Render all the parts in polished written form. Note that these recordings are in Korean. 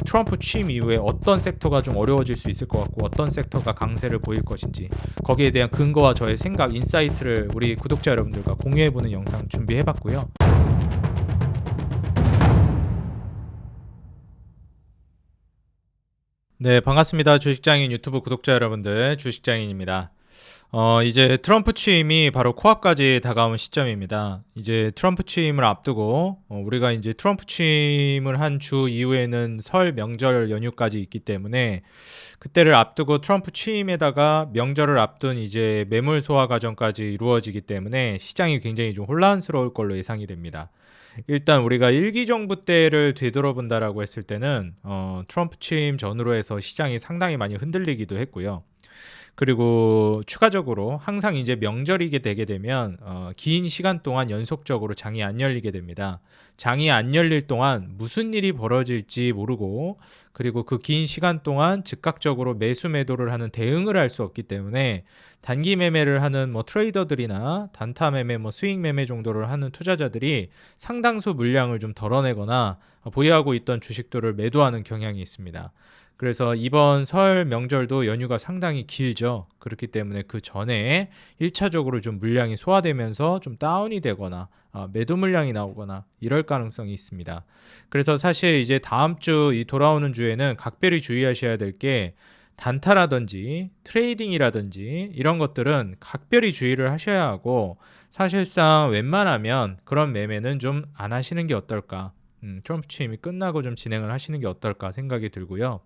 트럼프 취임 이후에 어떤 섹터가 좀 어려워질 수 있을 것 같고 어떤 섹터가 강세를 보일 것인지 거기에 대한 근거와 저의 생각, 인사이트를 우리 구독자 여러분들과 공유해보는 영상 준비해봤고요. 네, 반갑습니다. 주식장인 유튜브 구독자 여러분들, 주식장인입니다. 이제 트럼프 취임이 바로 코앞까지 다가온 시점입니다. 이제 트럼프 취임을 앞두고 우리가 이제 트럼프 취임을 한 주 이후에는 설 명절 연휴까지 있기 때문에 그때를 앞두고 트럼프 취임에다가 명절을 앞둔 이제 매물 소화 과정까지 이루어지기 때문에 시장이 굉장히 좀 혼란스러울 걸로 예상이 됩니다. 일단 우리가 일기 정부 때를 되돌아본다라고 했을 때는 트럼프 취임 전후로 해서 시장이 상당히 많이 흔들리기도 했고요. 그리고 추가적으로 항상 이제 명절이게 되게 되면 긴 시간 동안 연속적으로 장이 안 열리게 됩니다. 장이 안 열릴 동안 무슨 일이 벌어질지 모르고 그리고 그 긴 시간 동안 즉각적으로 매수 매도를 하는 대응을 할 수 없기 때문에 단기 매매를 하는 뭐 트레이더들이나 단타 매매, 뭐 스윙 매매 정도를 하는 투자자들이 상당수 물량을 좀 덜어내거나 보유하고 있던 주식들을 매도하는 경향이 있습니다. 그래서 이번 설 명절도 연휴가 상당히 길죠. 그렇기 때문에 그 전에 1차적으로 좀 물량이 소화되면서 좀 다운이 되거나 매도 물량이 나오거나 이럴 가능성이 있습니다. 그래서 사실 이제 다음 주 이 돌아오는 주에는 각별히 주의하셔야 될 게 단타라든지 트레이딩이라든지 이런 것들은 각별히 주의를 하셔야 하고 사실상 웬만하면 그런 매매는 좀 안 하시는 게 어떨까. 트럼프 취임이 끝나고 좀 진행을 하시는 게 어떨까 생각이 들고요.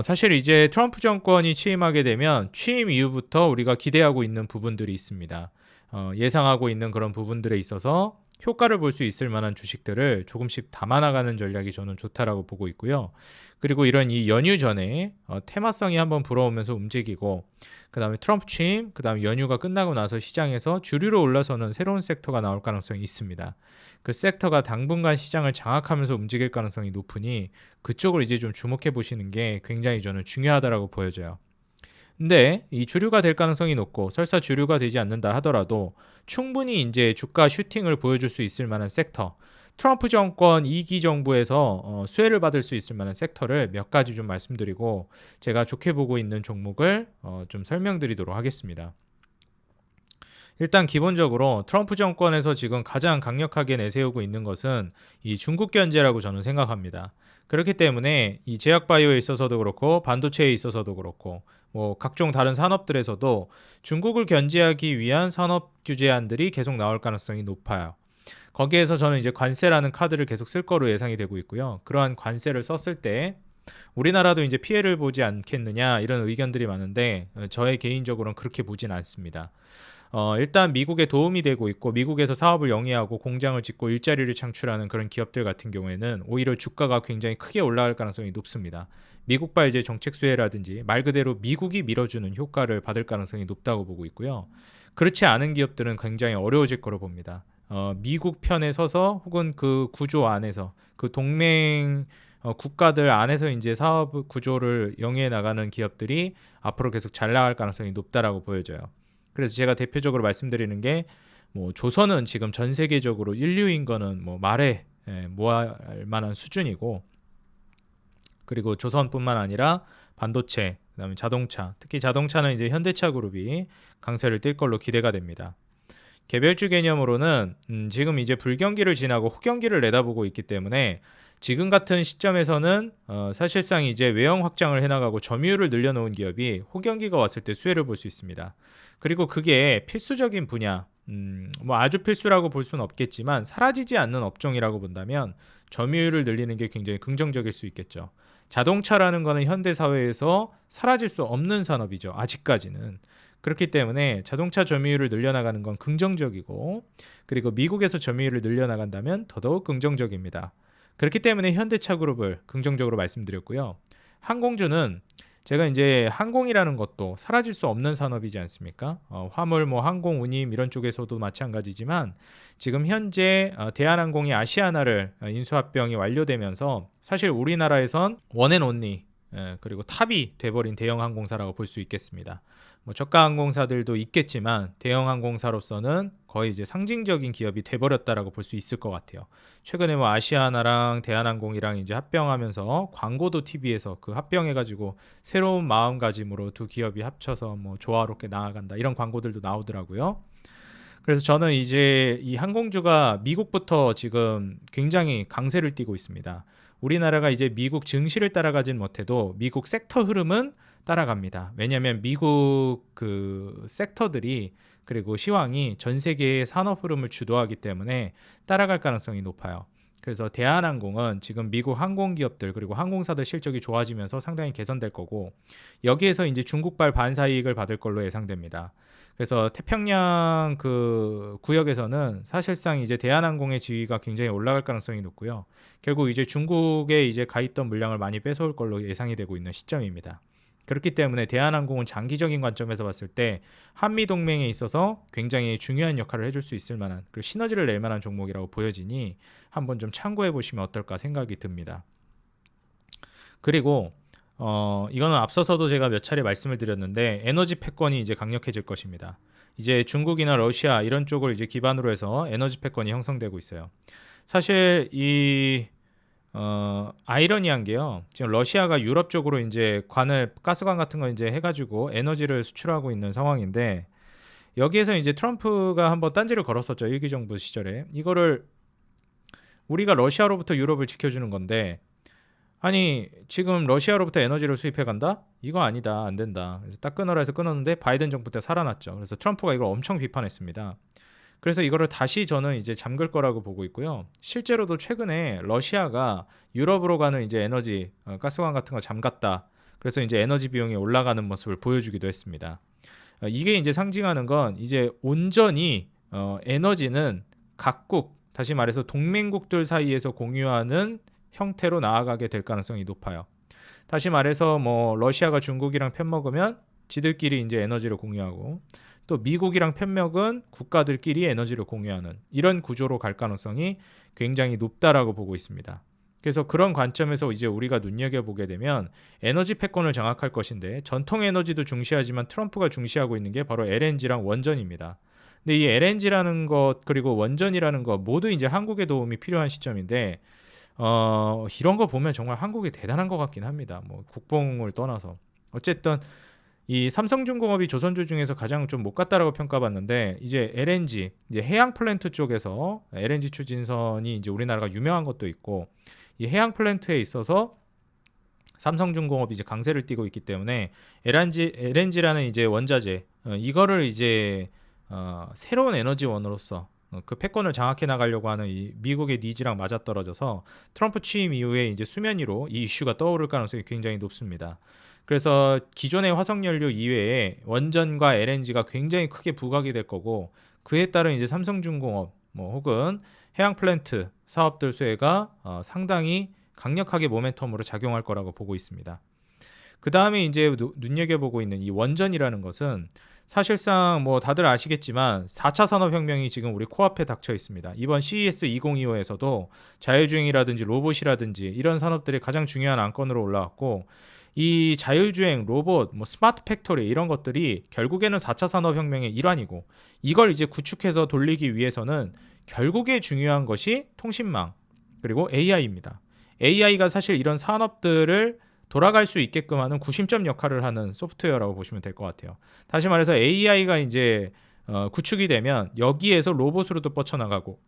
사실 이제 트럼프 정권이 취임하게 되면 취임 이후부터 우리가 기대하고 있는 부분들이 있습니다. 예상하고 있는 그런 부분들에 있어서 효과를 볼 수 있을 만한 주식들을 조금씩 담아나가는 전략이 저는 좋다라고 보고 있고요. 그리고 이런 이 연휴 전에 테마성이 한번 불어오면서 움직이고 그 다음에 트럼프 취임, 그 다음에 연휴가 끝나고 나서 시장에서 주류로 올라서는 새로운 섹터가 나올 가능성이 있습니다. 그 섹터가 당분간 시장을 장악하면서 움직일 가능성이 높으니 그쪽을 이제 좀 주목해 보시는 게 굉장히 저는 중요하다라고 보여져요. 근데 이 주류가 될 가능성이 높고 설사 주류가 되지 않는다 하더라도 충분히 이제 주가 슈팅을 보여줄 수 있을 만한 섹터, 트럼프 정권 2기 정부에서 수혜를 받을 수 있을 만한 섹터를 몇 가지 좀 말씀드리고 제가 좋게 보고 있는 종목을 좀 설명드리도록 하겠습니다. 일단 기본적으로 트럼프 정권에서 지금 가장 강력하게 내세우고 있는 것은 이 중국 견제라고 저는 생각합니다. 그렇기 때문에 이 제약바이오에 있어서도 그렇고 반도체에 있어서도 그렇고 뭐 각종 다른 산업들에서도 중국을 견제하기 위한 산업 규제안들이 계속 나올 가능성이 높아요. 거기에서 저는 이제 관세라는 카드를 계속 쓸 거로 예상이 되고 있고요. 그러한 관세를 썼을 때 우리나라도 이제 피해를 보지 않겠느냐 이런 의견들이 많은데 저의 개인적으로는 그렇게 보진 않습니다. 일단 미국에 도움이 되고 있고 미국에서 사업을 영위하고 공장을 짓고 일자리를 창출하는 그런 기업들 같은 경우에는 오히려 주가가 굉장히 크게 올라갈 가능성이 높습니다. 미국발 이제 정책 수혜라든지 말 그대로 미국이 밀어주는 효과를 받을 가능성이 높다고 보고 있고요. 그렇지 않은 기업들은 굉장히 어려워질 거로 봅니다. 미국 편에 서서 혹은 그 구조 안에서 그 동맹 국가들 안에서 이제 사업 구조를 영위해 나가는 기업들이 앞으로 계속 잘 나갈 가능성이 높다라고 보여져요. 그래서 제가 대표적으로 말씀드리는 게 뭐 조선은 지금 전 세계적으로 인류인 거는 뭐 말에 모할 만한 수준이고 그리고 조선뿐만 아니라 반도체, 그다음에 자동차, 특히 자동차는 이제 현대차 그룹이 강세를 띨 걸로 기대가 됩니다. 개별주 개념으로는 지금 이제 불경기를 지나고 호경기를 내다보고 있기 때문에 지금 같은 시점에서는 사실상 이제 외형 확장을 해나가고 점유율을 늘려놓은 기업이 호경기가 왔을 때 수혜를 볼 수 있습니다. 그리고 그게 필수적인 분야, 뭐 아주 필수라고 볼 수는 없겠지만 사라지지 않는 업종이라고 본다면 점유율을 늘리는 게 굉장히 긍정적일 수 있겠죠. 자동차라는 거는 현대 사회에서 사라질 수 없는 산업이죠. 아직까지는. 그렇기 때문에 자동차 점유율을 늘려나가는 건 긍정적이고 그리고 미국에서 점유율을 늘려나간다면 더더욱 긍정적입니다. 그렇기 때문에 현대차 그룹을 긍정적으로 말씀드렸고요. 항공주는 제가 이제 항공이라는 것도 사라질 수 없는 산업이지 않습니까? 화물, 뭐 항공 운임 이런 쪽에서도 마찬가지지만 지금 현재 대한항공이 아시아나를 인수합병이 완료되면서 사실 우리나라에선 원앤온리 그리고 탑이 돼버린 대형 항공사라고 볼 수 있겠습니다. 뭐 저가 항공사들도 있겠지만 대형 항공사로서는 거의 이제 상징적인 기업이 돼버렸다라고 볼 수 있을 것 같아요. 최근에 뭐 아시아나랑 대한항공이랑 이제 합병하면서 광고도 TV에서 그 합병해가지고 새로운 마음가짐으로 두 기업이 합쳐서 뭐 조화롭게 나아간다 이런 광고들도 나오더라고요. 그래서 저는 이제 이 항공주가 미국부터 지금 굉장히 강세를 띠고 있습니다. 우리나라가 이제 미국 증시를 따라가진 못해도 미국 섹터 흐름은 따라갑니다. 왜냐하면 미국 그 섹터들이 그리고 시황이 전 세계의 산업 흐름을 주도하기 때문에 따라갈 가능성이 높아요. 그래서 대한항공은 지금 미국 항공기업들 그리고 항공사들 실적이 좋아지면서 상당히 개선될 거고 여기에서 이제 중국발 반사이익을 받을 걸로 예상됩니다. 그래서 태평양 그 구역에서는 사실상 이제 대한항공의 지위가 굉장히 올라갈 가능성이 높고요. 결국 이제 중국에 이제 가 있던 물량을 많이 뺏어올 걸로 예상이 되고 있는 시점입니다. 그렇기 때문에 대한항공은 장기적인 관점에서 봤을 때 한미 동맹에 있어서 굉장히 중요한 역할을 해줄 수 있을 만한 그리고 시너지를 낼 만한 종목이라고 보여지니 한번 좀 참고해 보시면 어떨까 생각이 듭니다. 그리고 이거는 앞서서도 제가 몇 차례 말씀을 드렸는데 에너지 패권이 이제 강력해질 것입니다. 이제 중국이나 러시아 이런 쪽을 이제 기반으로 해서 에너지 패권이 형성되고 있어요. 사실 이 아이러니한 게요. 지금 러시아가 유럽 쪽으로 이제 관을 가스관 같은 거 이제 해가지고 에너지를 수출하고 있는 상황인데 여기에서 이제 트럼프가 한번 딴지를 걸었었죠. 일기 정부 시절에 이거를 우리가 러시아로부터 유럽을 지켜주는 건데 아니 지금 러시아로부터 에너지를 수입해 간다? 이거 아니다. 안 된다. 그래서 딱 끊어라 해서 끊었는데 바이든 정부 때 살아났죠. 그래서 트럼프가 이걸 엄청 비판했습니다. 그래서 이거를 다시 저는 이제 잠글 거라고 보고 있고요. 실제로도 최근에 러시아가 유럽으로 가는 이제 에너지 가스관 같은 거 잠갔다. 그래서 이제 에너지 비용이 올라가는 모습을 보여주기도 했습니다. 이게 이제 상징하는 건 이제 온전히 에너지는 각국 다시 말해서 동맹국들 사이에서 공유하는 형태로 나아가게 될 가능성이 높아요. 다시 말해서 뭐 러시아가 중국이랑 편먹으면 지들끼리 이제 에너지를 공유하고 또 미국이랑 편먹은 국가들끼리 에너지를 공유하는 이런 구조로 갈 가능성이 굉장히 높다라고 보고 있습니다. 그래서 그런 관점에서 이제 우리가 눈여겨보게 되면 에너지 패권을 장악할 것인데 전통 에너지도 중시하지만 트럼프가 중시하고 있는 게 바로 LNG랑 원전입니다. 근데 이 LNG라는 것 그리고 원전이라는 것 모두 이제 한국의 도움이 필요한 시점인데 이런 거 보면 정말 한국이 대단한 것 같긴 합니다. 뭐 국뽕을 떠나서 어쨌든 이 삼성중공업이 조선주 중에서 가장 좀 못 갔다라고 평가받는데 이제 LNG 이제 해양 플랜트 쪽에서 LNG 추진선이 이제 우리나라가 유명한 것도 있고 이 해양 플랜트에 있어서 삼성중공업이 이제 강세를 띠고 있기 때문에 LNG라는 이제 원자재 이거를 이제 새로운 에너지원으로서 그 패권을 장악해 나가려고 하는 이 미국의 니즈랑 맞아떨어져서 트럼프 취임 이후에 이제 수면 위로 이 이슈가 떠오를 가능성이 굉장히 높습니다. 그래서 기존의 화석연료 이외에 원전과 LNG가 굉장히 크게 부각이 될 거고 그에 따른 이제 삼성중공업 뭐 혹은 해양 플랜트 사업들 수혜가 상당히 강력하게 모멘텀으로 작용할 거라고 보고 있습니다. 그 다음에 이제 눈여겨보고 있는 이 원전이라는 것은 사실상 뭐 다들 아시겠지만 4차 산업혁명이 지금 우리 코앞에 닥쳐 있습니다. 이번 CES 2025에서도 자율주행이라든지 로봇이라든지 이런 산업들이 가장 중요한 안건으로 올라왔고 이 자율주행, 로봇, 뭐 스마트 팩토리 이런 것들이 결국에는 4차 산업혁명의 일환이고 이걸 이제 구축해서 돌리기 위해서는 결국에 중요한 것이 통신망 그리고 AI입니다. AI가 사실 이런 산업들을 돌아갈 수 있게끔 하는 구심점 역할을 하는 소프트웨어라고 보시면 될 것 같아요. 다시 말해서 AI가 이제 구축이 되면 여기에서 로봇으로도 뻗쳐나가고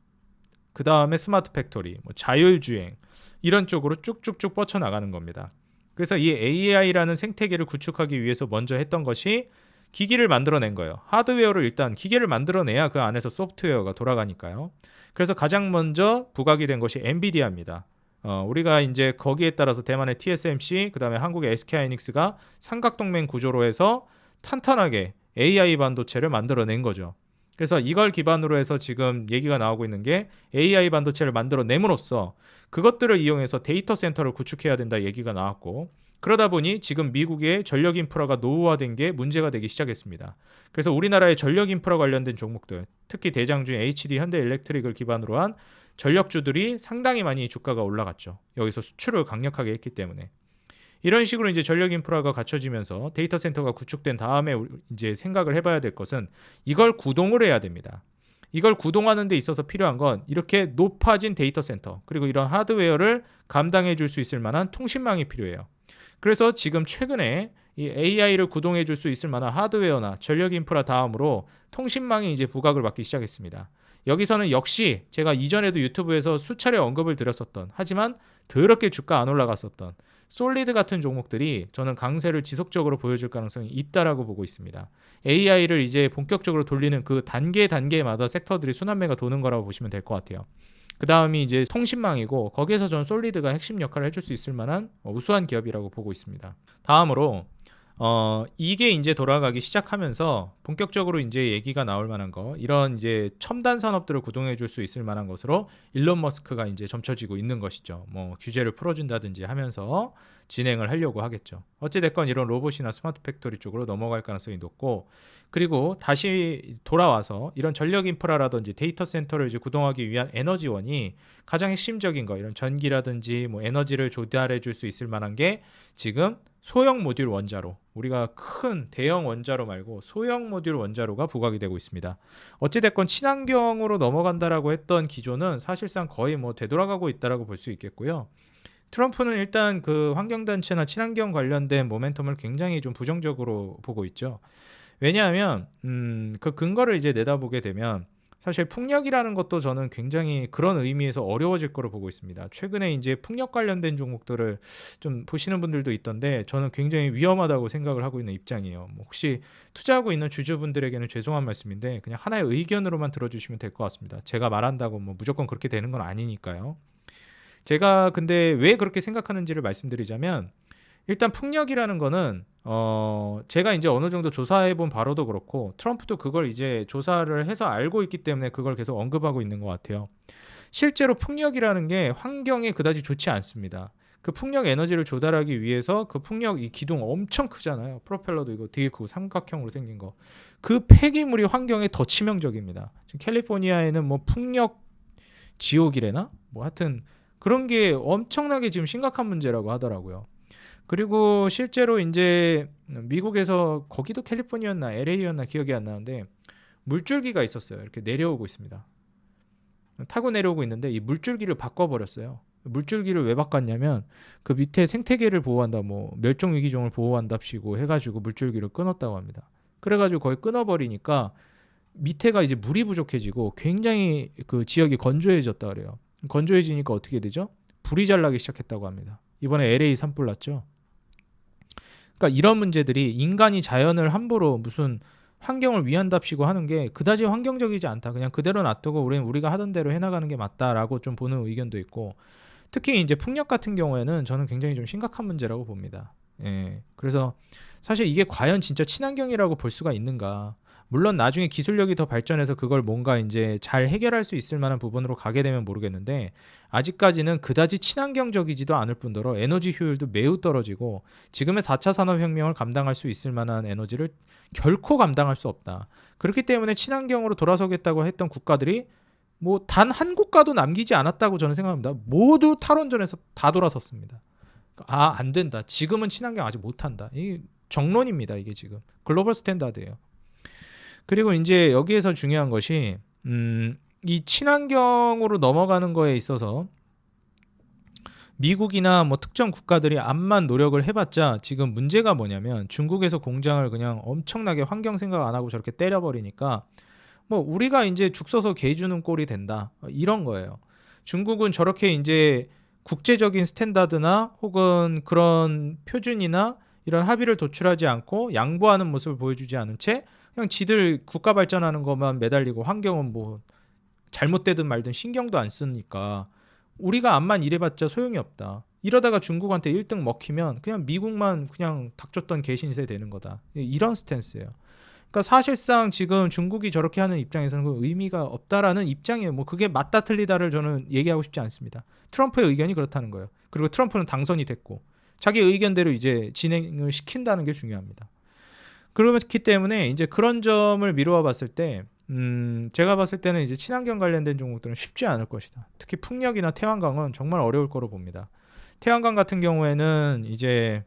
그 다음에 스마트 팩토리, 뭐 자율주행 이런 쪽으로 쭉쭉쭉 뻗쳐나가는 겁니다. 그래서 이 AI라는 생태계를 구축하기 위해서 먼저 했던 것이 기기를 만들어낸 거예요. 하드웨어를 일단 기계를 만들어내야 그 안에서 소프트웨어가 돌아가니까요. 그래서 가장 먼저 부각이 된 것이 엔비디아입니다. 우리가 이제 거기에 따라서 대만의 TSMC, 그 다음에 한국의 SK하이닉스가 삼각동맹 구조로 해서 탄탄하게 AI 반도체를 만들어낸 거죠. 그래서 이걸 기반으로 해서 지금 얘기가 나오고 있는 게 AI 반도체를 만들어냄으로써 그것들을 이용해서 데이터 센터를 구축해야 된다 얘기가 나왔고 그러다 보니 지금 미국의 전력 인프라가 노후화된 게 문제가 되기 시작했습니다. 그래서 우리나라의 전력 인프라 관련된 종목들, 특히 대장주인 HD 현대일렉트릭을 기반으로 한 전력주들이 상당히 많이 주가가 올라갔죠. 여기서 수출을 강력하게 했기 때문에. 이런 식으로 이제 전력 인프라가 갖춰지면서 데이터 센터가 구축된 다음에 이제 생각을 해봐야 될 것은 이걸 구동을 해야 됩니다. 이걸 구동하는 데 있어서 필요한 건 이렇게 높아진 데이터 센터 그리고 이런 하드웨어를 감당해 줄 수 있을 만한 통신망이 필요해요. 그래서 지금 최근에 이 AI를 구동해 줄 수 있을 만한 하드웨어나 전력 인프라 다음으로 통신망이 이제 부각을 받기 시작했습니다. 여기서는 역시 제가 이전에도 유튜브에서 수차례 언급을 드렸었던 하지만 더럽게 주가 안 올라갔었던 솔리드 같은 종목들이 저는 강세를 지속적으로 보여줄 가능성이 있다라고 보고 있습니다. AI를 이제 본격적으로 돌리는 그 단계마다 섹터들이 순환매가 도는 거라고 보시면 될 것 같아요. 그 다음이 이제 통신망이고 거기에서 저는 솔리드가 핵심 역할을 해줄 수 있을 만한 우수한 기업이라고 보고 있습니다. 다음으로 이게 이제 돌아가기 시작하면서 본격적으로 이제 얘기가 나올 만한 거 이런 이제 첨단 산업들을 구동해 줄 수 있을 만한 것으로 일론 머스크가 이제 점쳐지고 있는 것이죠. 뭐 규제를 풀어준다든지 하면서 진행을 하려고 하겠죠. 어찌됐건 이런 로봇이나 스마트 팩토리 쪽으로 넘어갈 가능성이 높고 그리고 다시 돌아와서 이런 전력 인프라라든지 데이터 센터를 이제 구동하기 위한 에너지원이 가장 핵심적인 거 이런 전기라든지 뭐 에너지를 조달해 줄 수 있을 만한 게 지금 소형 모듈 원자로 우리가 큰 대형 원자로 말고 소형 모듈 원자로가 부각이 되고 있습니다. 어찌됐건 친환경으로 넘어간다라고 했던 기조는 사실상 거의 뭐 되돌아가고 있다라고 볼 수 있겠고요. 트럼프는 일단 그 환경단체나 친환경 관련된 모멘텀을 굉장히 좀 부정적으로 보고 있죠. 왜냐하면 그 근거를 이제 내다보게 되면 사실 풍력이라는 것도 저는 굉장히 그런 의미에서 어려워질 거로 보고 있습니다. 최근에 이제 풍력 관련된 종목들을 좀 보시는 분들도 있던데 저는 굉장히 위험하다고 생각을 하고 있는 입장이에요. 뭐 혹시 투자하고 있는 주주분들에게는 죄송한 말씀인데 그냥 하나의 의견으로만 들어주시면 될 것 같습니다. 제가 말한다고 뭐 무조건 그렇게 되는 건 아니니까요. 제가 근데 왜 그렇게 생각하는지를 말씀드리자면 일단 풍력이라는 거는 제가 이제 어느 정도 조사해 본 바로도 그렇고 트럼프도 그걸 이제 조사를 해서 알고 있기 때문에 그걸 계속 언급하고 있는 것 같아요. 실제로 풍력이라는 게 환경에 그다지 좋지 않습니다. 그 풍력 에너지를 조달하기 위해서 그 풍력 이 기둥 엄청 크잖아요. 프로펠러도 이거 되게 크고 삼각형으로 생긴 거. 그 폐기물이 환경에 더 치명적입니다. 지금 캘리포니아에는 뭐 풍력 지옥이래나? 뭐 하여튼 그런 게 엄청나게 지금 심각한 문제라고 하더라고요. 그리고 실제로 이제 미국에서 거기도 캘리포니아였나 LA였나 기억이 안 나는데 물줄기가 있었어요. 이렇게 내려오고 있습니다. 타고 내려오고 있는데 이 물줄기를 바꿔버렸어요. 물줄기를 왜 바꿨냐면 그 밑에 생태계를 보호한다 뭐 멸종위기종을 보호한답시고 해가지고 물줄기를 끊었다고 합니다. 그래가지고 거의 끊어버리니까 밑에가 이제 물이 부족해지고 굉장히 그 지역이 건조해졌다 그래요. 건조해지니까 어떻게 되죠? 불이 잘 나기 시작했다고 합니다. 이번에 LA 산불 났죠. 그러니까 이런 문제들이 인간이 자연을 함부로 무슨 환경을 위한답시고 하는 게 그다지 환경적이지 않다. 그냥 그대로 놔두고 우리는 우리가 하던 대로 해나가는 게 맞다라고 좀 보는 의견도 있고 특히 이제 풍력 같은 경우에는 저는 굉장히 좀 심각한 문제라고 봅니다. 예. 그래서 사실 이게 과연 진짜 친환경이라고 볼 수가 있는가? 물론 나중에 기술력이 더 발전해서 그걸 뭔가 이제 잘 해결할 수 있을 만한 부분으로 가게 되면 모르겠는데 아직까지는 그다지 친환경적이지도 않을 뿐더러 에너지 효율도 매우 떨어지고 지금의 4차 산업혁명을 감당할 수 있을 만한 에너지를 결코 감당할 수 없다. 그렇기 때문에 친환경으로 돌아서겠다고 했던 국가들이 뭐 단 한 국가도 남기지 않았다고 저는 생각합니다. 모두 탈원전에서 다 돌아섰습니다. 안 된다. 지금은 친환경 아직 못한다. 이 정론입니다. 이게 지금 글로벌 스탠다드예요. 그리고 이제 여기에서 중요한 것이 이 친환경으로 넘어가는 거에 있어서 미국이나 뭐 특정 국가들이 암만 노력을 해봤자 지금 문제가 뭐냐면 중국에서 공장을 그냥 엄청나게 환경 생각 안 하고 저렇게 때려버리니까 뭐 우리가 이제 죽 서서 개 주는 꼴이 된다 이런 거예요. 중국은 저렇게 이제 국제적인 스탠다드나 혹은 그런 표준이나 이런 합의를 도출하지 않고 양보하는 모습을 보여주지 않은 채 그냥 지들 국가 발전하는 것만 매달리고 환경은 뭐 잘못되든 말든 신경도 안 쓰니까 우리가 암만 이래봤자 소용이 없다. 이러다가 중국한테 1등 먹히면 그냥 미국만 그냥 닥쳤던 개신세 되는 거다. 이런 스탠스예요. 그러니까 사실상 지금 중국이 저렇게 하는 입장에서는 그 의미가 없다라는 입장이에요. 뭐 그게 맞다 틀리다를 저는 얘기하고 싶지 않습니다. 트럼프의 의견이 그렇다는 거예요. 그리고 트럼프는 당선이 됐고 자기 의견대로 이제 진행을 시킨다는 게 중요합니다. 그렇기 때문에 이제 그런 점을 미루어 봤을 때 제가 봤을 때는 이제 친환경 관련된 종목들은 쉽지 않을 것이다. 특히 풍력이나 태양광은 정말 어려울 거로 봅니다. 태양광 같은 경우에는 이제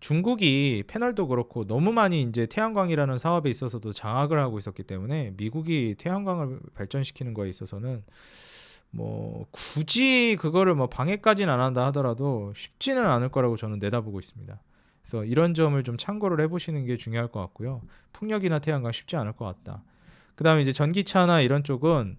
중국이 패널도 그렇고 너무 많이 이제 태양광이라는 사업에 있어서도 장악을 하고 있었기 때문에 미국이 태양광을 발전시키는 거에 있어서는 뭐 굳이 그거를 뭐 방해까지는 안 한다 하더라도 쉽지는 않을 거라고 저는 내다보고 있습니다. 그래서 이런 점을 좀 참고를 해보시는 게 중요할 것 같고요. 풍력이나 태양광 쉽지 않을 것 같다. 그 다음에 이제 전기차나 이런 쪽은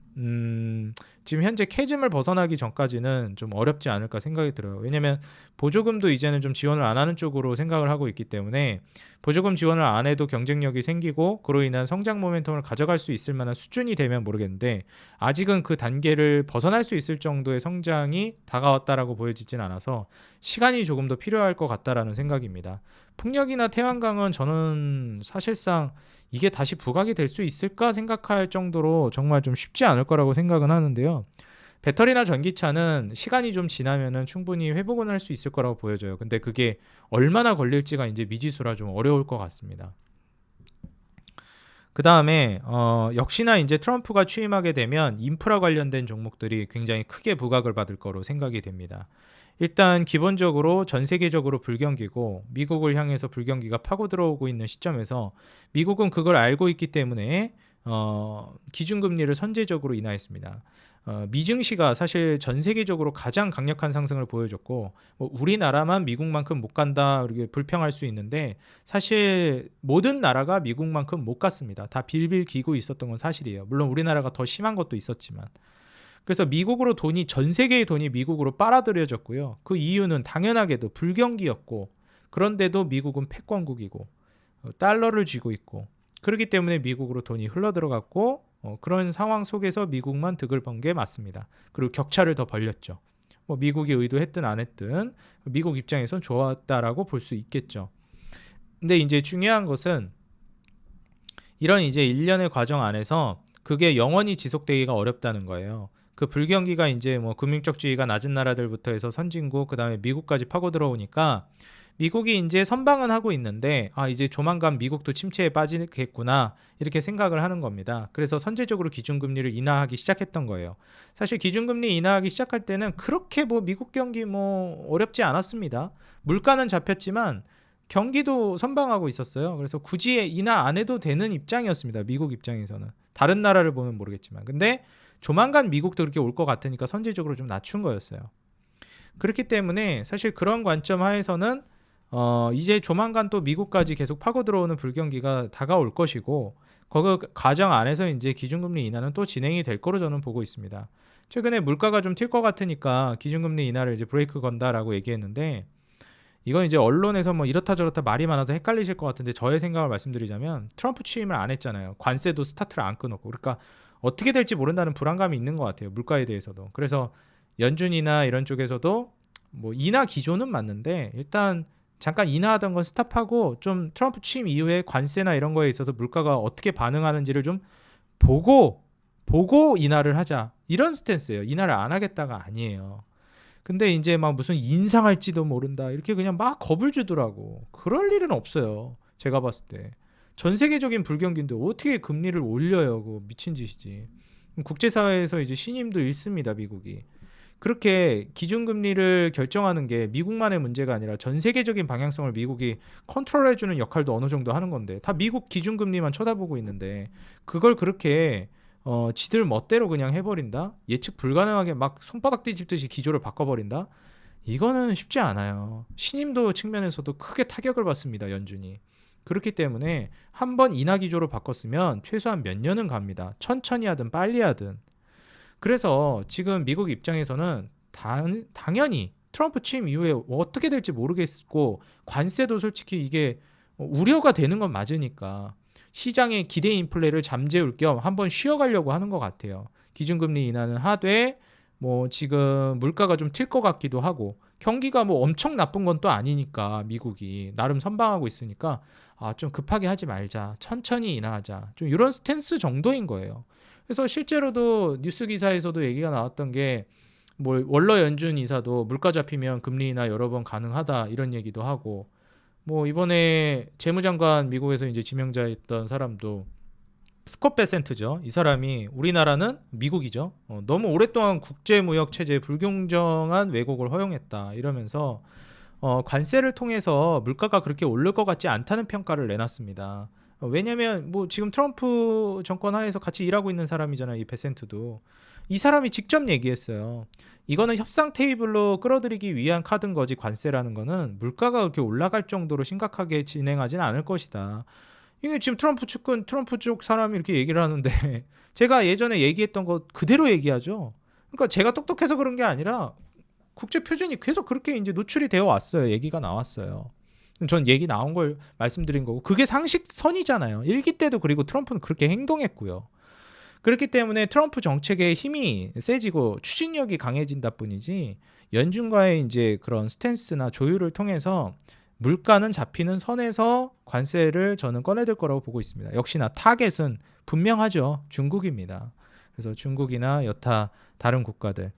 지금 현재 캐즘을 벗어나기 전까지는 좀 어렵지 않을까 생각이 들어요. 왜냐면 보조금도 이제는 좀 지원을 안 하는 쪽으로 생각을 하고 있기 때문에 보조금 지원을 안 해도 경쟁력이 생기고 그로 인한 성장 모멘텀을 가져갈 수 있을 만한 수준이 되면 모르겠는데 아직은 그 단계를 벗어날 수 있을 정도의 성장이 다가왔다라고 보여지진 않아서 시간이 조금 더 필요할 것 같다라는 생각입니다. 풍력이나 태양광은 저는 사실상 이게 다시 부각이 될 수 있을까 생각할 정도로 정말 좀 쉽지 않을 거라고 생각은 하는데요. 배터리나 전기차는 시간이 좀 지나면은 충분히 회복은 할 수 있을 거라고 보여져요. 근데 그게 얼마나 걸릴지가 이제 미지수라 좀 어려울 것 같습니다. 그 다음에 역시나 이제 트럼프가 취임하게 되면 인프라 관련된 종목들이 굉장히 크게 부각을 받을 거로 생각이 됩니다. 일단 기본적으로 전 세계적으로 불경기고 미국을 향해서 불경기가 파고 들어오고 있는 시점에서 미국은 그걸 알고 있기 때문에 기준금리를 선제적으로 인하했습니다. 미증시가 사실 전 세계적으로 가장 강력한 상승을 보여줬고 뭐 우리나라만 미국만큼 못 간다 이렇게 불평할 수 있는데 사실 모든 나라가 미국만큼 못 갔습니다. 다 빌빌 기고 있었던 건 사실이에요. 물론 우리나라가 더 심한 것도 있었지만 그래서 미국으로 돈이 전 세계의 돈이 미국으로 빨아들여졌고요. 그 이유는 당연하게도 불경기였고 그런데도 미국은 패권국이고 달러를 쥐고 있고 그렇기 때문에 미국으로 돈이 흘러들어갔고 그런 상황 속에서 미국만 득을 본 게 맞습니다. 그리고 격차를 더 벌렸죠. 뭐 미국이 의도했든 안 했든 미국 입장에선 좋았다라고 볼 수 있겠죠. 근데 이제 중요한 것은 이런 이제 일련의 과정 안에서 그게 영원히 지속되기가 어렵다는 거예요. 그 불경기가 이제 뭐 금융적 지위가 낮은 나라들부터 해서 선진국 그다음에 미국까지 파고 들어오니까 미국이 이제 선방은 하고 있는데 이제 조만간 미국도 침체에 빠지겠구나 이렇게 생각을 하는 겁니다. 그래서 선제적으로 기준금리를 인하하기 시작했던 거예요. 사실 기준금리 인하하기 시작할 때는 그렇게 뭐 미국 경기 뭐 어렵지 않았습니다. 물가는 잡혔지만 경기도 선방하고 있었어요. 그래서 굳이 인하 안 해도 되는 입장이었습니다. 미국 입장에서는. 다른 나라를 보면 모르겠지만. 근데 조만간 미국도 그렇게 올 것 같으니까 선제적으로 좀 낮춘 거였어요. 그렇기 때문에 사실 그런 관점 하에서는 이제 조만간 또 미국까지 계속 파고 들어오는 불경기가 다가올 것이고 그 과정 안에서 이제 기준금리 인하는 또 진행이 될 거로 저는 보고 있습니다. 최근에 물가가 좀 튈 것 같으니까 기준금리 인하를 이제 브레이크 건다라고 얘기했는데 이건 이제 언론에서 뭐 이렇다 저렇다 말이 많아서 헷갈리실 것 같은데 저의 생각을 말씀드리자면 트럼프 취임을 안 했잖아요. 관세도 스타트를 안 끊었고 그러니까 어떻게 될지 모른다는 불안감이 있는 것 같아요. 물가에 대해서도. 그래서 연준이나 이런 쪽에서도 뭐 인하 기조는 맞는데 일단 잠깐 인하하던 건 스탑하고 좀 트럼프 취임 이후에 관세나 이런 거에 있어서 물가가 어떻게 반응하는지를 좀 보고 인하를 하자. 이런 스탠스예요. 인하를 안 하겠다가 아니에요. 근데 이제 막 무슨 인상할지도 모른다. 이렇게 그냥 막 겁을 주더라고. 그럴 일은 없어요. 제가 봤을 때. 전 세계적인 불경기인데 어떻게 금리를 올려요? 그거 미친 짓이지. 국제사회에서 이제 신임도 잃습니다, 미국이. 그렇게 기준금리를 결정하는 게 미국만의 문제가 아니라 전 세계적인 방향성을 미국이 컨트롤해주는 역할도 어느 정도 하는 건데 다 미국 기준금리만 쳐다보고 있는데 그걸 그렇게 지들 멋대로 그냥 해버린다? 예측 불가능하게 막 손바닥 뒤집듯이 기조를 바꿔버린다? 이거는 쉽지 않아요. 신임도 측면에서도 크게 타격을 받습니다, 연준이. 그렇기 때문에 한번 인하 기조로 바꿨으면 최소한 몇 년은 갑니다. 천천히 하든 빨리 하든. 그래서 지금 미국 입장에서는 당연히 트럼프 취임 이후에 어떻게 될지 모르겠고 관세도 솔직히 이게 우려가 되는 건 맞으니까 시장의 기대 인플레를 잠재울 겸 한번 쉬어가려고 하는 것 같아요. 기준금리 인하는 하되 뭐 지금 물가가 좀 튈 것 같기도 하고 경기가 뭐 엄청 나쁜 건 또 아니니까 미국이 나름 선방하고 있으니까 좀 급하게 하지 말자. 천천히 인하하자. 좀 이런 스탠스 정도인 거예요. 그래서 실제로도 뉴스 기사에서도 얘기가 나왔던 게 뭐 월러 연준 이사도 물가 잡히면 금리 인하 여러 번 가능하다 이런 얘기도 하고 뭐 이번에 재무장관 미국에서 이제 지명자였던 사람도 스콧 베센트죠. 이 사람이 우리나라는 미국이죠. 너무 오랫동안 국제무역 체제에 불공정한 왜곡을 허용했다 이러면서 관세를 통해서 물가가 그렇게 오를 것 같지 않다는 평가를 내놨습니다. 왜냐면 뭐 지금 트럼프 정권 하에서 같이 일하고 있는 사람이잖아요. 이 베센트도. 이 사람이 직접 얘기했어요. 이거는 협상 테이블로 끌어들이기 위한 카드인 거지, 관세라는 거는 물가가 그렇게 올라갈 정도로 심각하게 진행하진 않을 것이다. 이게 지금 트럼프 쪽 사람이 이렇게 얘기를 하는데 제가 예전에 얘기했던 거 그대로 얘기하죠. 그러니까 제가 똑똑해서 그런 게 아니라 국제 표준이 계속 그렇게 이제 노출이 되어 왔어요. 얘기가 나왔어요. 전 얘기 나온 걸 말씀드린 거고 그게 상식선이잖아요. 1기 때도 그리고 트럼프는 그렇게 행동했고요. 그렇기 때문에 트럼프 정책의 힘이 세지고 추진력이 강해진다 뿐이지 연준과의 이제 그런 스탠스나 조율을 통해서 물가는 잡히는 선에서 관세를 저는 꺼내들 거라고 보고 있습니다. 역시나 타겟은 분명하죠. 중국입니다. 그래서 중국이나 여타 다른 국가들.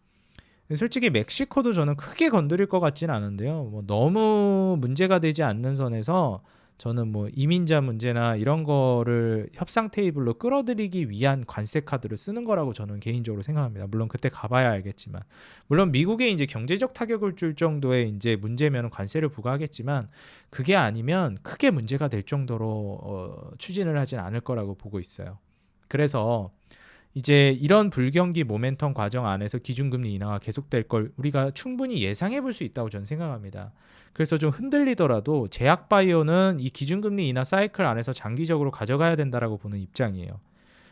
솔직히 멕시코도 저는 크게 건드릴 것 같지는 않은데요. 뭐 너무 문제가 되지 않는 선에서 저는 뭐 이민자 문제나 이런 거를 협상 테이블로 끌어들이기 위한 관세 카드를 쓰는 거라고 저는 개인적으로 생각합니다. 물론 그때 가봐야 알겠지만, 물론 미국에 이제 경제적 타격을 줄 정도의 이제 문제면 관세를 부과하겠지만, 그게 아니면 크게 문제가 될 정도로 추진을 하진 않을 거라고 보고 있어요. 그래서 이제 이런 불경기 모멘텀 과정 안에서 기준금리 인하가 계속될 걸 우리가 충분히 예상해 볼 수 있다고 저는 생각합니다. 그래서 좀 흔들리더라도 제약바이오는 이 기준금리 인하 사이클 안에서 장기적으로 가져가야 된다라고 보는 입장이에요.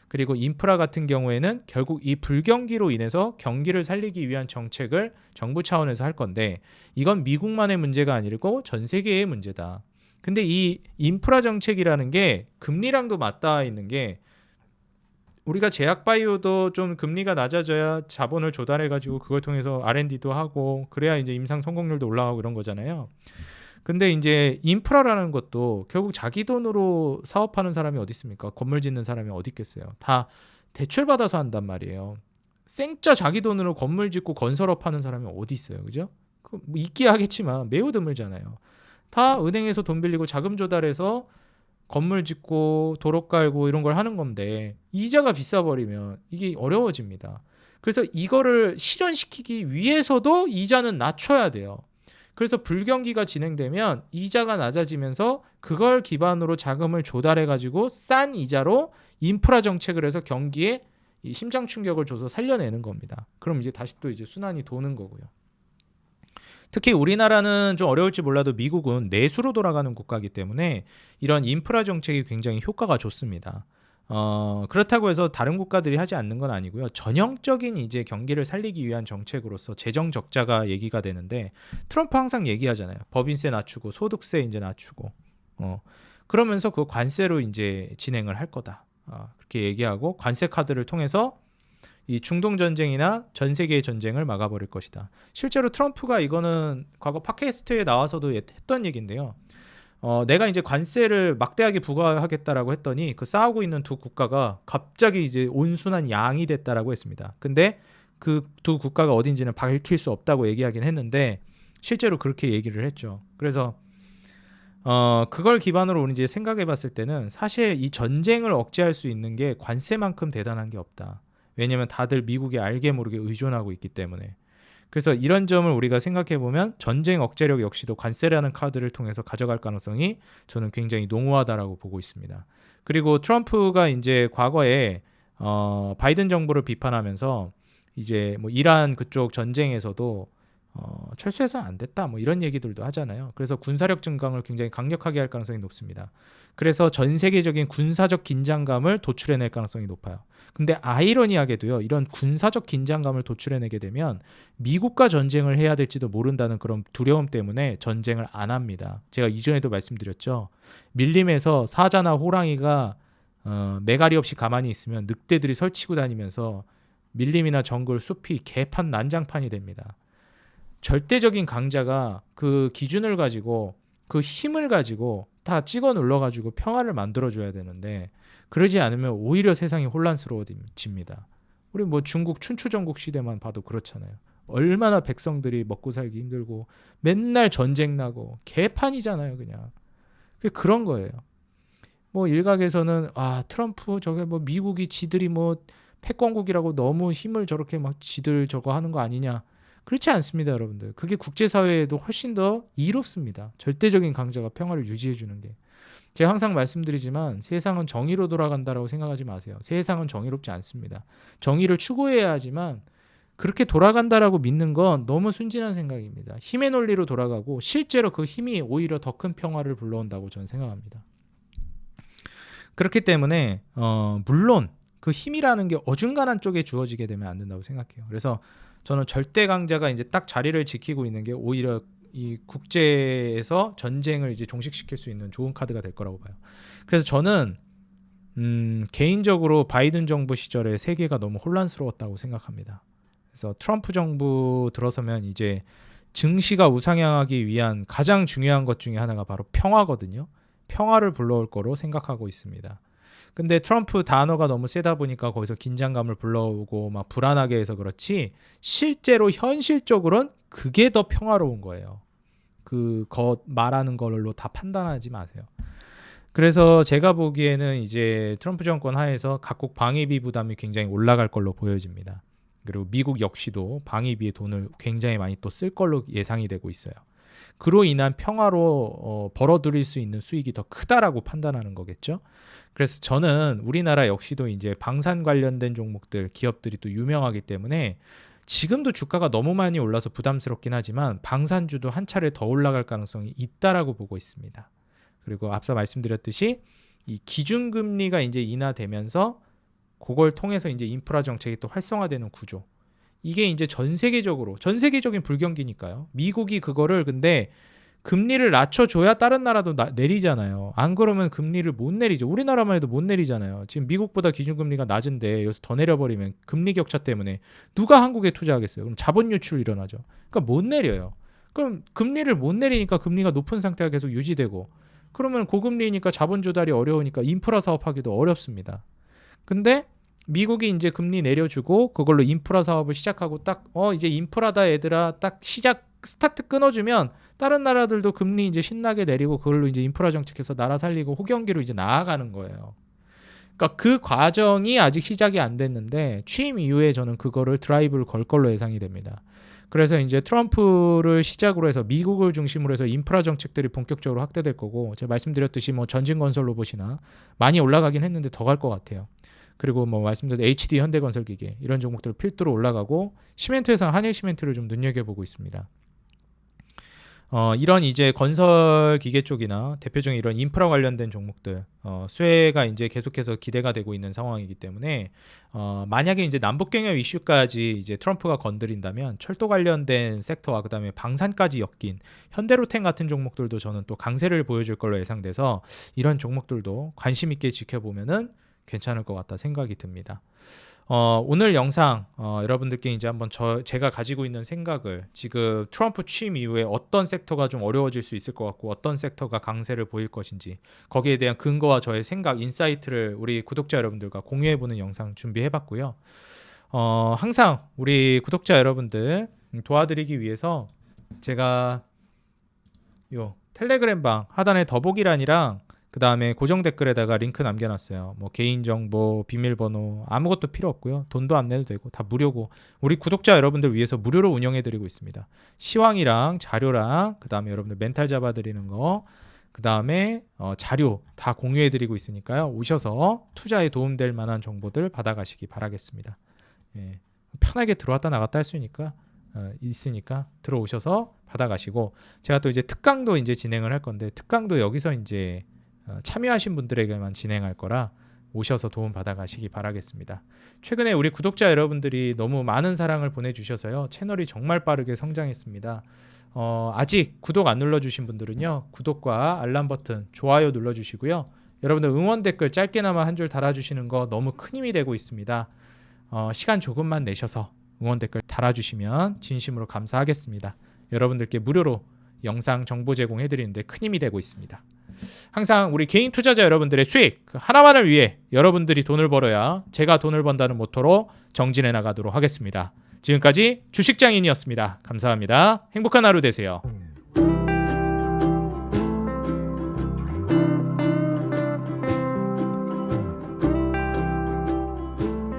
그리고 인프라 같은 경우에는 결국 이 불경기로 인해서 경기를 살리기 위한 정책을 정부 차원에서 할 건데 이건 미국만의 문제가 아니고 전 세계의 문제다. 근데 이 인프라 정책이라는 게 금리랑도 맞닿아 있는 게 우리가 제약바이오도 좀 금리가 낮아져야 자본을 조달해가지고 그걸 통해서 R&D도 하고 그래야 이제 임상 성공률도 올라가고 이런 거잖아요. 근데 이제 인프라라는 것도 결국 자기 돈으로 사업하는 사람이 어디 있습니까? 건물 짓는 사람이 어디 있겠어요? 다 대출 받아서 한단 말이에요. 생짜 자기 돈으로 건물 짓고 건설업 하는 사람이 어디 있어요, 그죠? 뭐 있긴 하겠지만 매우 드물잖아요. 다 은행에서 돈 빌리고 자금 조달해서 건물 짓고 도로 깔고 이런 걸 하는 건데 이자가 비싸버리면 이게 어려워집니다. 그래서 이거를 실현시키기 위해서도 이자는 낮춰야 돼요. 그래서 불경기가 진행되면 이자가 낮아지면서 그걸 기반으로 자금을 조달해가지고 싼 이자로 인프라 정책을 해서 경기에 이 심장 충격을 줘서 살려내는 겁니다. 그럼 이제 다시 또 이제 순환이 도는 거고요. 특히 우리나라는 좀 어려울지 몰라도 미국은 내수로 돌아가는 국가이기 때문에 이런 인프라 정책이 굉장히 효과가 좋습니다. 그렇다고 해서 다른 국가들이 하지 않는 건 아니고요. 전형적인 이제 경기를 살리기 위한 정책으로서 재정 적자가 얘기가 되는데 트럼프 항상 얘기하잖아요. 법인세 낮추고 소득세 이제 낮추고 그러면서 그 관세로 이제 진행을 할 거다. 그렇게 얘기하고 관세 카드를 통해서 이 중동 전쟁이나 전 세계의 전쟁을 막아버릴 것이다. 실제로 트럼프가 이거는 과거 팟캐스트에 나와서도 했던 얘기인데요. 내가 이제 관세를 막대하게 부과하겠다라고 했더니 그 싸우고 있는 두 국가가 갑자기 이제 온순한 양이 됐다라고 했습니다. 근데 그 두 국가가 어딘지는 밝힐 수 없다고 얘기하긴 했는데 실제로 그렇게 얘기를 했죠. 그래서 그걸 기반으로 우리 이제 생각해 봤을 때는 사실 이 전쟁을 억제할 수 있는 게 관세만큼 대단한 게 없다. 왜냐면 다들 미국에 알게 모르게 의존하고 있기 때문에. 그래서 이런 점을 우리가 생각해 보면 전쟁 억제력 역시도 관세라는 카드를 통해서 가져갈 가능성이 저는 굉장히 농후하다라고 보고 있습니다. 그리고 트럼프가 이제 과거에 바이든 정부를 비판하면서 이제 뭐 이란 그쪽 전쟁에서도 철수해서는 안 됐다 뭐 이런 얘기들도 하잖아요. 그래서 군사력 증강을 굉장히 강력하게 할 가능성이 높습니다. 그래서 전 세계적인 군사적 긴장감을 도출해낼 가능성이 높아요. 근데 아이러니하게도요, 이런 군사적 긴장감을 도출해내게 되면 미국과 전쟁을 해야 될지도 모른다는 그런 두려움 때문에 전쟁을 안 합니다. 제가 이전에도 말씀드렸죠. 밀림에서 사자나 호랑이가 매가리 없이 가만히 있으면 늑대들이 설치고 다니면서 밀림이나 정글, 숲이 개판 난장판이 됩니다. 절대적인 강자가 그 기준을 가지고 그 힘을 가지고 다 찍어 눌러가지고 평화를 만들어줘야 되는데 그러지 않으면 오히려 세상이 혼란스러워집니다. 우리 뭐 중국 춘추전국 시대만 봐도 그렇잖아요. 얼마나 백성들이 먹고 살기 힘들고 맨날 전쟁 나고 개판이잖아요, 그냥. 그런 거예요. 뭐 일각에서는 트럼프 저게 뭐 미국이 지들이 뭐 패권국이라고 너무 힘을 저렇게 막 지들 저거 하는 거 아니냐. 그렇지 않습니다, 여러분들. 그게 국제사회에도 훨씬 더 이롭습니다. 절대적인 강자가 평화를 유지해주는 게. 제가 항상 말씀드리지만 세상은 정의로 돌아간다라고 생각하지 마세요. 세상은 정의롭지 않습니다. 정의를 추구해야 하지만 그렇게 돌아간다라고 믿는 건 너무 순진한 생각입니다. 힘의 논리로 돌아가고 실제로 그 힘이 오히려 더 큰 평화를 불러온다고 저는 생각합니다. 그렇기 때문에 물론 그 힘이라는 게 어중간한 쪽에 주어지게 되면 안 된다고 생각해요. 그래서 저는 절대 강자가 이제 딱 자리를 지키고 있는 게 오히려 이 국제에서 전쟁을 이제 종식시킬 수 있는 좋은 카드가 될 거라고 봐요. 그래서 저는 개인적으로 바이든 정부 시절에 세계가 너무 혼란스러웠다고 생각합니다. 그래서 트럼프 정부 들어서면 이제 증시가 우상향하기 위한 가장 중요한 것 중에 하나가 바로 평화거든요. 평화를 불러올 거로 생각하고 있습니다. 근데 트럼프 단어가 너무 세다 보니까 거기서 긴장감을 불러오고 막 불안하게 해서 그렇지 실제로 현실적으로는 그게 더 평화로운 거예요. 그거 말하는 걸로 다 판단하지 마세요. 그래서 제가 보기에는 이제 트럼프 정권 하에서 각국 방위비 부담이 굉장히 올라갈 걸로 보여집니다. 그리고 미국 역시도 방위비에 돈을 굉장히 많이 또 쓸 걸로 예상이 되고 있어요. 그로 인한 평화로 벌어들일 수 있는 수익이 더 크다라고 판단하는 거겠죠. 그래서 저는 우리나라 역시도 이제 방산 관련된 종목들 기업들이 또 유명하기 때문에 지금도 주가가 너무 많이 올라서 부담스럽긴 하지만 방산주도 한 차례 더 올라갈 가능성이 있다라고 보고 있습니다. 그리고 앞서 말씀드렸듯이 이 기준금리가 이제 인하되면서 그걸 통해서 이제 인프라 정책이 또 활성화되는 구조. 이게 이제 전 세계적인 불경기니까요. 미국이 그거를 근데 금리를 낮춰줘야 다른 나라도 내리잖아요. 안 그러면 금리를 못 내리죠. 우리나라만 해도 못 내리잖아요. 지금 미국보다 기준금리가 낮은데 여기서 더 내려버리면 금리 격차 때문에 누가 한국에 투자하겠어요? 그럼 자본 유출 일어나죠. 그러니까 못 내려요. 그럼 금리를 못 내리니까 금리가 높은 상태가 계속 유지되고 그러면 고금리니까 자본 조달이 어려우니까 인프라 사업하기도 어렵습니다. 근데 미국이 이제 금리 내려주고 그걸로 인프라 사업을 시작하고 딱 이제 인프라다 얘들아 딱 스타트 끊어주면 다른 나라들도 금리 이제 신나게 내리고 그걸로 이제 인프라 정책해서 나라 살리고 호경기로 이제 나아가는 거예요. 그러니까 그 과정이 아직 시작이 안 됐는데 취임 이후에 저는 그거를 드라이브를 걸 걸로 예상이 됩니다. 그래서 이제 트럼프를 시작으로 해서 미국을 중심으로 해서 인프라 정책들이 본격적으로 확대될 거고 제가 말씀드렸듯이 뭐 전진건설 로봇이나 많이 올라가긴 했는데 더 갈 것 같아요. 그리고 뭐 말씀드린 HD 현대건설기계 이런 종목들 필두로 올라가고 시멘트에서 한일시멘트를 좀 눈여겨보고 있습니다. 이런 이제 건설 기계 쪽이나 대표적인 이런 인프라 관련된 종목들 수혜가 이제 계속해서 기대가 되고 있는 상황이기 때문에 만약에 이제 남북 경협 이슈까지 이제 트럼프가 건드린다면 철도 관련된 섹터와 그다음에 방산까지 엮인 현대로템 같은 종목들도 저는 또 강세를 보여줄 걸로 예상돼서 이런 종목들도 관심 있게 지켜보면은 괜찮을 것 같다 생각이 듭니다. 오늘 영상 여러분들께 이제 한번 제가 가지고 있는 생각을 지금 트럼프 취임 이후에 어떤 섹터가 좀 어려워질 수 있을 것 같고 어떤 섹터가 강세를 보일 것인지 거기에 대한 근거와 저의 생각, 인사이트를 우리 구독자 여러분들과 공유해보는 영상 준비해봤고요. 항상 우리 구독자 여러분들 도와드리기 위해서 제가 요 텔레그램방 하단에 더보기란이랑 그 다음에 고정 댓글에다가 링크 남겨놨어요. 뭐 개인정보, 비밀번호 아무것도 필요 없고요. 돈도 안 내도 되고 다 무료고 우리 구독자 여러분들 위해서 무료로 운영해드리고 있습니다. 시황이랑 자료랑 그 다음에 여러분들 멘탈 잡아드리는 거 그 다음에 자료 다 공유해드리고 있으니까요. 오셔서 투자에 도움될 만한 정보들 받아가시기 바라겠습니다. 예, 편하게 들어왔다 나갔다 할 수 있으니까 들어오셔서 받아가시고 제가 또 이제 특강도 이제 진행을 할 건데 특강도 여기서 이제 참여하신 분들에게만 진행할 거라 오셔서 도움 받아가시기 바라겠습니다. 최근에 우리 구독자 여러분들이 너무 많은 사랑을 보내주셔서요. 채널이 정말 빠르게 성장했습니다. 아직 구독 안 눌러주신 분들은요. 구독과 알람 버튼, 좋아요 눌러주시고요. 여러분들 응원 댓글 짧게나마 한 줄 달아주시는 거 너무 큰 힘이 되고 있습니다. 시간 조금만 내셔서 응원 댓글 달아주시면 진심으로 감사하겠습니다. 여러분들께 무료로 영상 정보 제공해드리는데 큰 힘이 되고 있습니다. 항상 우리 개인 투자자 여러분들의 수익 하나만을 위해 여러분들이 돈을 벌어야 제가 돈을 번다는 모토로 정진해 나가도록 하겠습니다. 지금까지 주식장인이었습니다. 감사합니다. 행복한 하루 되세요.